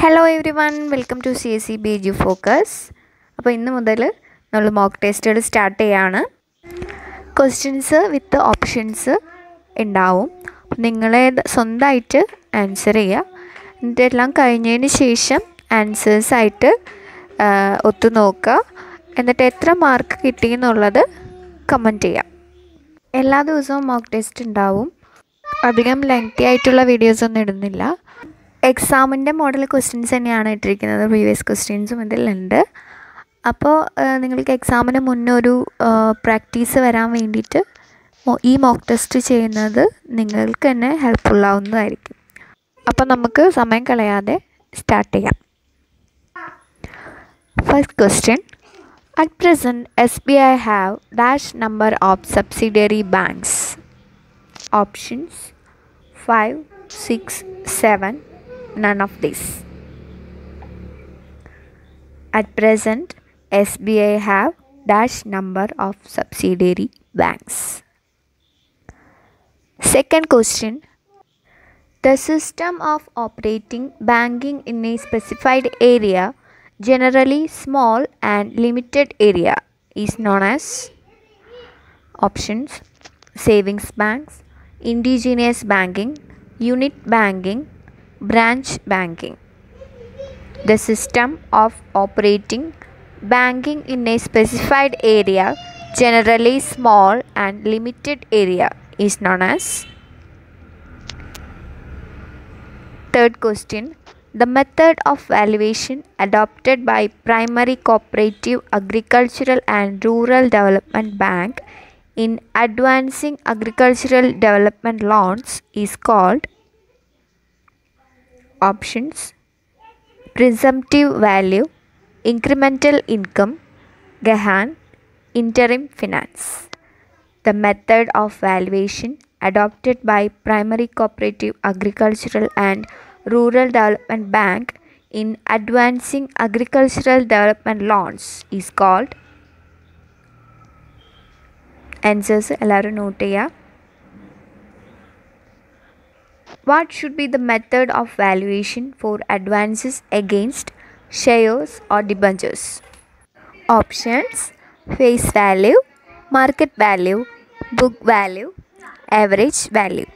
Hello everyone, welcome to CSE BG focus. അപ്പോൾ ഇന്ന് മുതൽ നമ്മൾ മോക്ക് ടെസ്റ്റുകൾ സ്റ്റാർട്ട് ചെയ്യാണ്. ക്വസ്റ്റ്യൻസ് വിത്ത് ഓപ്ഷൻസ് ഉണ്ടാവും. നിങ്ങളെ സ്വന്തമായിട്ട് ആൻസർ ചെയ്യുക. എന്നിട്ട് എല്ലാം കഴിഞ്ഞതിന് ശേഷം ആൻസേഴ്സായിട്ട് ഒത്തു നോക്കുക. എന്നിട്ട് എത്ര മാർക്ക് കിട്ടിയെന്നുള്ളത് കമൻറ്റ് ചെയ്യാം. എല്ലാ ദിവസവും മോക്ക് ടെസ്റ്റ് ഉണ്ടാവും. അധികം ലെങ്തി ആയിട്ടുള്ള വീഡിയോസൊന്നും ഇടുന്നില്ല. എക്സാമിൻ്റെ മോഡൽ ക്വസ്റ്റ്യൻസ് തന്നെയാണ് ഇട്ടിരിക്കുന്നത്. പ്രീവിയസ് ക്വസ്റ്റ്യൻസും ഇതിലുണ്ട്. അപ്പോൾ നിങ്ങൾക്ക് എക്സാമിന് മുന്നേ ഒരു പ്രാക്ടീസ് വരാൻ വേണ്ടിയിട്ട് ഈ മോക്ക് ടെസ്റ്റ് ചെയ്യുന്നത് നിങ്ങൾക്ക് തന്നെ ഹെൽപ്ഫുള്ളാവുന്നതായിരിക്കും. അപ്പോൾ നമുക്ക് സമയം കളയാതെ സ്റ്റാർട്ട് ചെയ്യാം. First question: at present SBI have dash number of subsidiary banks. Options 5, 6, 7. None of this. At present SBI have dash number of subsidiary banks. Second question: the system of operating banking in a specified area, generally small and limited area, is known as. Options: savings banks, indigenous banking, unit banking, branch banking. The system of operating banking in a specified area, generally small and limited area, is known as. Third question: the method of valuation adopted by Primary Cooperative Agricultural and Rural Development Bank in advancing agricultural development loans is called. Options: presumptive value, incremental income, Gahan, interim finance. The method of valuation adopted by Primary Cooperative Agricultural and Rural Development Bank in advancing agricultural development loans is called. Answers എല്ലാവരും not ചെയ്യുക. What should be the method of valuation for advances against shares or debentures? Options: face value, market value, book value, average value.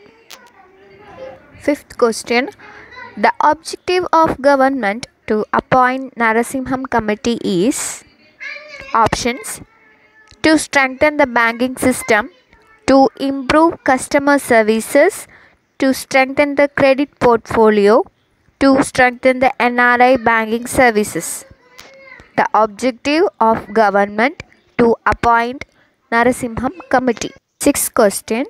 Fifth question: the objective of government to appoint Narasimham Committee is. Options: to strengthen the banking system, to improve customer services, to strengthen the credit portfolio, to strengthen the NRI banking services. The objective of government to appoint Narasimham Committee. Sixth question: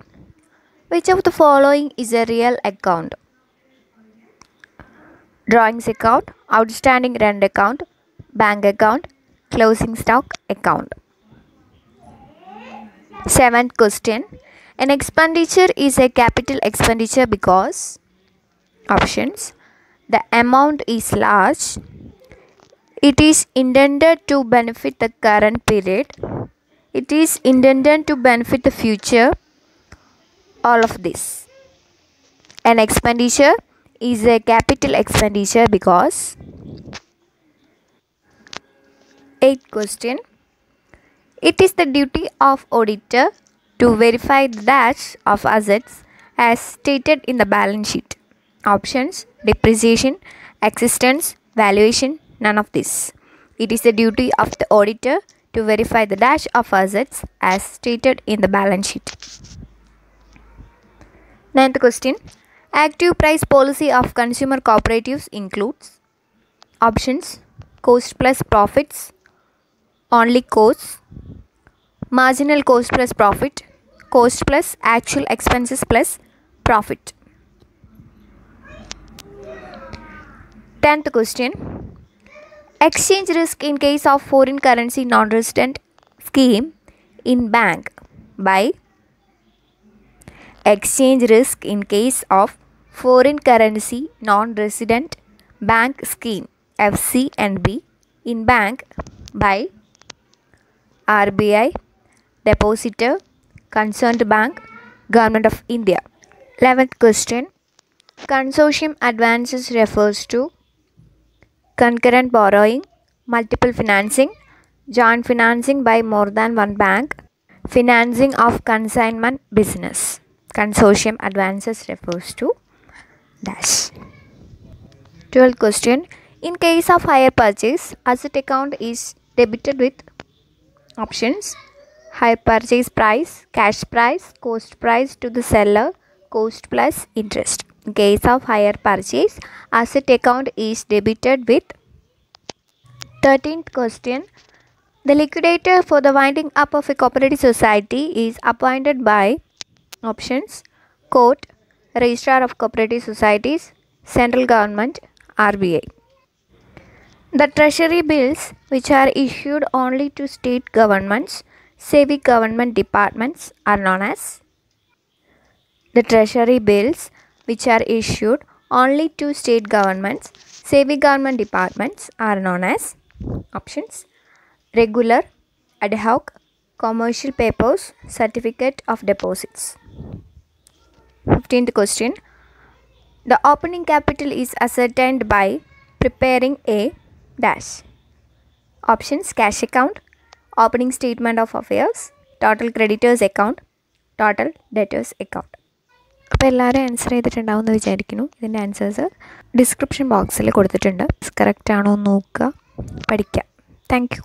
which of the following is a real account? Drawings account, outstanding rent account, bank account, closing stock account. Seventh question: an expenditure is a capital expenditure because. Options: the amount is large, it is intended to benefit the current period, it is intended to benefit the future, all of this. An expenditure is a capital expenditure because. Eighth question: it is the duty of auditor to verify the dash of assets as stated in the balance sheet. Options: depreciation, existence, valuation, none of this. It is the duty of the auditor to verify the dash of assets as stated in the balance sheet. Ninth question: active price policy of consumer cooperatives includes. Options: cost plus profits, only costs, marginal cost plus profit, cost plus actual expenses plus profit. 10th question: exchange risk in case of foreign currency non-resident scheme in bank by. Exchange risk in case of foreign currency non-resident bank scheme FCNB in bank by RBI, depositor, concerned bank, Government of India. 11th question: consortium advances refers to. concurrent borrowing, multiple financing, joint financing by more than one bank, financing of consignment business. Consortium advances refers to dash. 12th question. In case of hire purchase, asset account is debited with options: hire purchase price, cash price, cost price to the seller, cost plus interest. In case of hire purchase, asset account is debited with. 13th question. The liquidator for the winding up of a cooperative society is appointed by options: court, registrar of cooperative societies, central government, RBI. The treasury bills which are issued only to state governments, civic government departments are known as. The treasury bills which are issued only to state governments, civic government departments are known as options: regular, ad hoc, commercial papers, certificate of deposits. 15th question. The opening capital is ascertained by preparing a dash. Options: cash account, opening statement of affairs, total creditors account, total debtors account. അപ്പോൾ എല്ലാവരും answer ചെയ്തിട്ടുണ്ടാവുമെന്ന് വിചാരിക്കുന്നു. ഇതിൻ്റെ answers description ബോക്സിൽ കൊടുത്തിട്ടുണ്ട്. Correct ആണോ എന്ന് നോക്കുക, പഠിക്കുക. Thank you.